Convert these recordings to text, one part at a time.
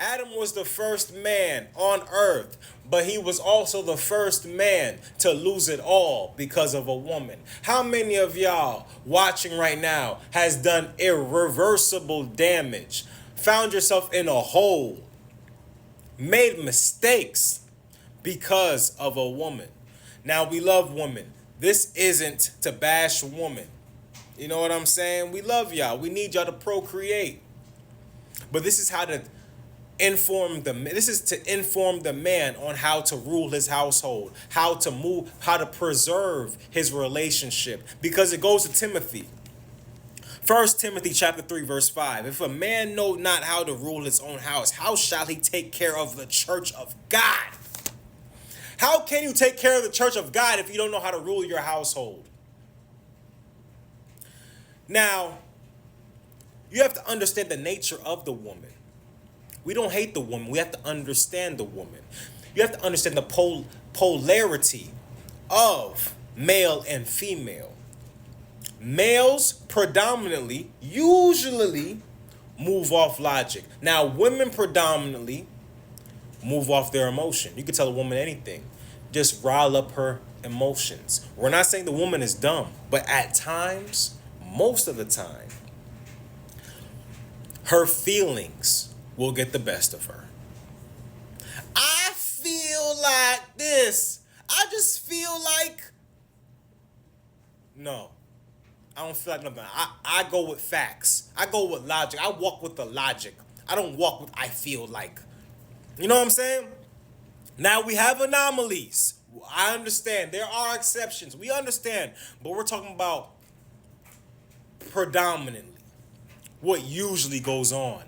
Adam was the first man on earth, but he was also the first man to lose it all because of a woman. How many of y'all watching right now has done irreversible damage, found yourself in a hole, made mistakes because of a woman? Now, we love women. This isn't to bash women. You know what I'm saying? We love y'all. We need y'all to procreate. But this is how to inform the man on how to rule his household, how to move, how to preserve his relationship, because it goes to Timothy. First Timothy chapter 3 verse 5. If a man know not how to rule his own house, how shall he take care of the church of God? How can you take care of the church of God if you don't know how to rule your household? Now, you have to understand the nature of the woman. We don't hate the woman. We have to understand the woman. You have to understand the polarity of male and female. Males predominantly, usually, move off logic. Now, women predominantly move off their emotion. You can tell a woman anything. Just rile up her emotions. We're not saying the woman is dumb, but at times, most of the time, her feelings will get the best of her. I feel like this. I just feel like... No. I don't feel like nothing. I go with facts. I go with logic. I walk with the logic. I don't walk with I feel like. You know what I'm saying? Now, we have anomalies. I understand. There are exceptions. We understand. But we're talking about predominantly what usually goes on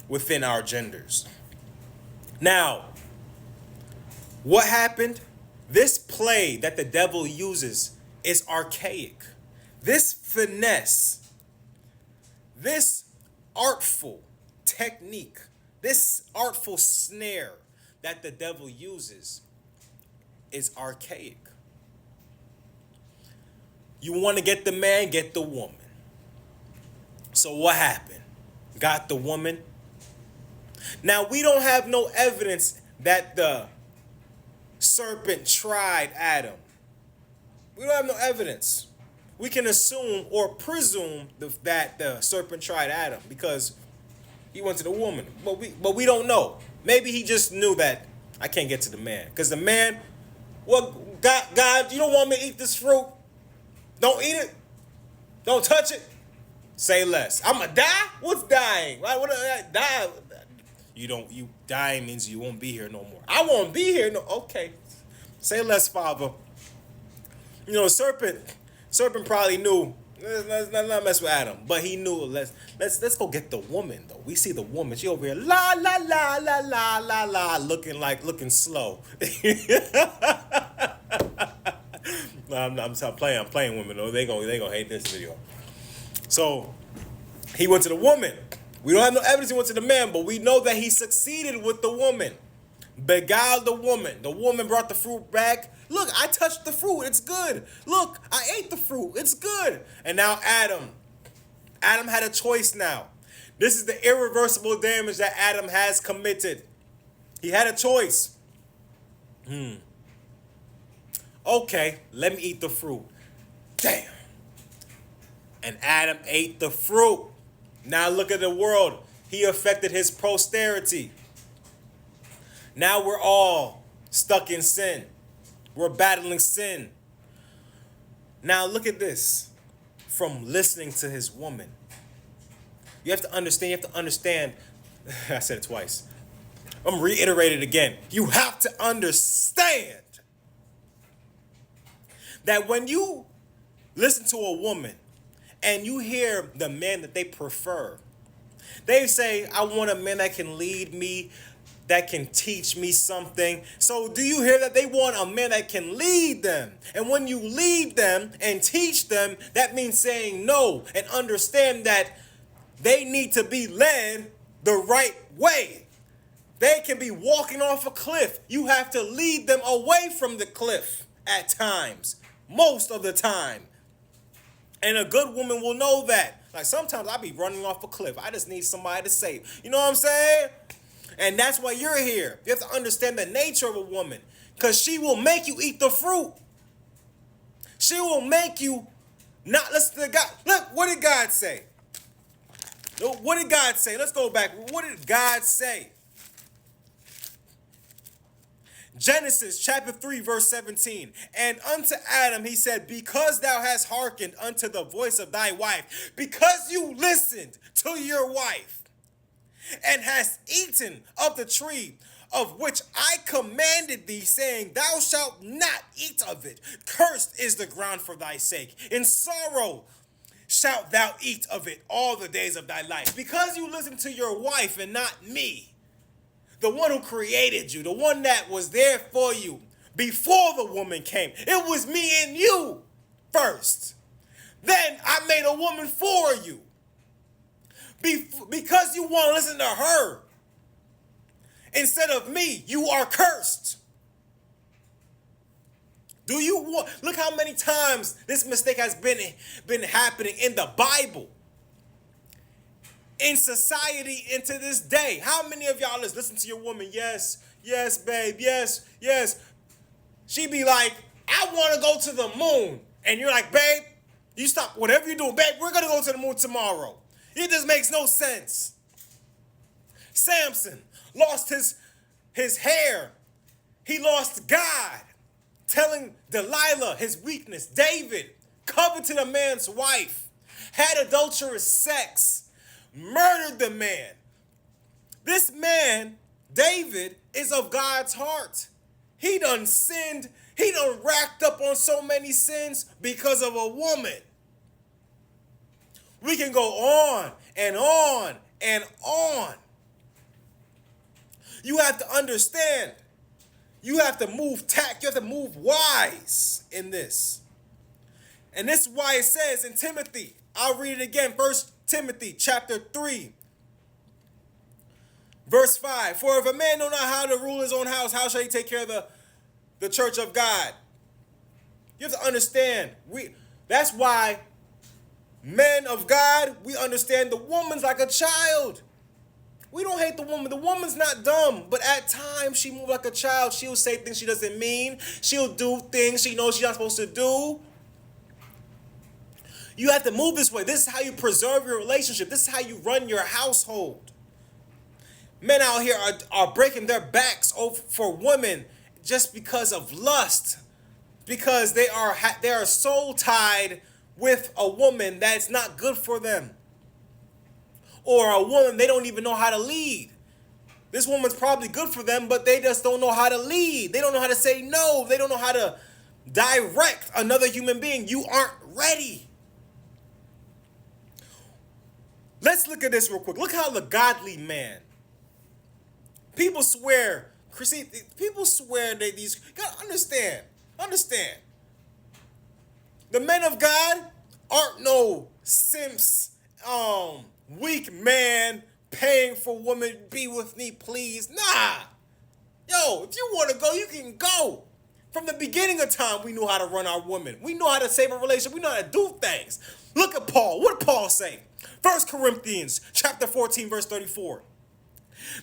within our genders. Now, what happened? This play that the devil uses is archaic. This finesse, this artful technique, this artful snare that the devil uses is archaic. You want to get the man, get the woman. So what happened? Got the woman. Now, we don't have no evidence that the serpent tried Adam. We don't have no evidence. We can assume or presume that the serpent tried Adam because he went to the woman. But we don't know. Maybe he just knew that I can't get to the man. Because the man, well, God, you don't want me to eat this fruit? Don't eat it. Don't touch it. Say less. I'm going to die? What's dying? Right? What die? You dying means you won't be here no more. I won't be here. No. Okay. Say less, Father. You know, serpent probably knew. Let's not mess with Adam, but he knew. Let's go get the woman though. We see the woman. She over here, la la la la la la la, looking slow. I'm playing women though. They gonna hate this video. So he went to the woman. We don't have no evidence he went to the man, but we know that he succeeded with the woman. Beguiled the woman. The woman brought the fruit back. Look, I touched the fruit. It's good. Look, I ate the fruit. It's good. And now Adam had a choice now. This is the irreversible damage that Adam has committed. He had a choice. Okay, let me eat the fruit. Damn. And Adam ate the fruit. Now look at the world. He affected his posterity. Now we're all stuck in sin. We're battling sin. Now look at this. From listening to his woman. You have to understand. I said it twice. I'm reiterating it again. You have to understand that when you listen to a woman and you hear the man that they prefer, they say, I want a man that can lead me, that can teach me something. So do you hear that they want a man that can lead them? And when you lead them and teach them, that means saying no and understand that they need to be led the right way. They can be walking off a cliff. You have to lead them away from the cliff at times, most of the time. And a good woman will know that. Like sometimes I be running off a cliff. I just need somebody to save. You know what I'm saying? And that's why you're here. You have to understand the nature of a woman, because she will make you eat the fruit. She will make you not listen to God. Look, what did God say? What did God say? Let's go back. What did God say? Genesis chapter 3 verse 17. And unto Adam he said, because thou hast hearkened unto the voice of thy wife, because you listened to your wife, and hast eaten of the tree of which I commanded thee, saying, thou shalt not eat of it. Cursed is the ground for thy sake. In sorrow shalt thou eat of it all the days of thy life. Because you listened to your wife and not me, the one who created you, the one that was there for you before the woman came. It was me and you first. Then I made a woman for you. Because you want to listen to her instead of me, you are cursed. Do you want? Look how many times this mistake has been happening in the Bible, in society, and to this day. How many of y'all listen to your woman? Yes, yes, babe, yes, yes. She be like, I want to go to the moon. And you're like, babe, you stop whatever you're doing. Babe, we're going to go to the moon tomorrow. It just makes no sense. Samson lost his hair. He lost God, telling Delilah his weakness. David coveted a man's wife, had adulterous sex, murdered the man. This man, David, is of God's heart. He done sinned. He done racked up on so many sins because of a woman. We can go on and on and on. You have to understand. You have to move tact. You have to move wise in this. And this is why it says in Timothy, I'll read it again, 1 Timothy chapter 3, verse 5. For if a man know not how to rule his own house, how shall he take care of the church of God? You have to understand. That's why men of God, we understand the woman's like a child. We don't hate the woman. The woman's not dumb, but at times she moves like a child. She'll say things she doesn't mean. She'll do things she knows she's not supposed to do. You have to move this way. This is how you preserve your relationship. This is how you run your household. Men out here are breaking their backs for women just because of lust, because they are soul tied with a woman that's not good for them, or a woman they don't even know how to lead. This woman's probably good for them, but they just don't know how to lead. They don't know how to say no. They don't know how to direct another human being. You aren't ready. Let's look at this real quick. Look how the godly man. People swear that these. Gotta understand. The men of God aren't no simps, weak man paying for women, be with me, please. Nah. Yo, if you want to go, you can go. From the beginning of time, we knew how to run our women. We know how to save a relationship. We know how to do things. Look at Paul. What did Paul say? 1 Corinthians chapter 14, verse 34.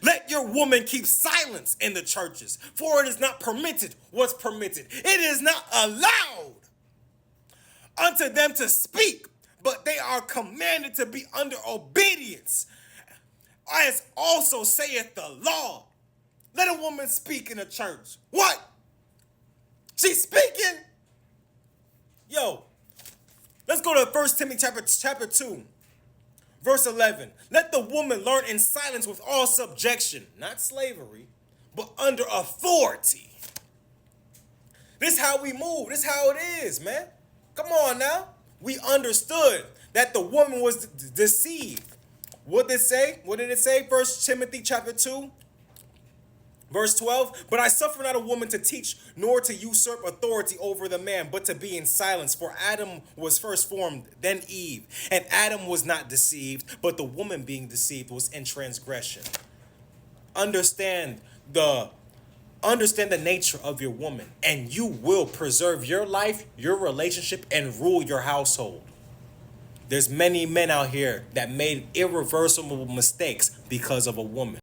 Let your woman keep silence in the churches, for it is not permitted what's permitted. It is not allowed unto them to speak, but they are commanded to be under obedience, as also saith the law. Let a woman speak in a church. What? She's speaking? Yo, let's go to 1 Timothy chapter 2. Verse 11, let the woman learn in silence with all subjection, not slavery, but under authority. This is how we move. This is how it is, man. Come on now. We understood that the woman was deceived. What did it say? What did it say? 1 Timothy chapter 2, verse 12. But I suffer not a woman to teach, nor to usurp authority over the man, but to be in silence. For Adam was first formed, then Eve. And Adam was not deceived, but the woman being deceived was in transgression. Understand the nature of your woman, and you will preserve your life, your relationship, and rule your household. There's many men out here that made irreversible mistakes because of a woman.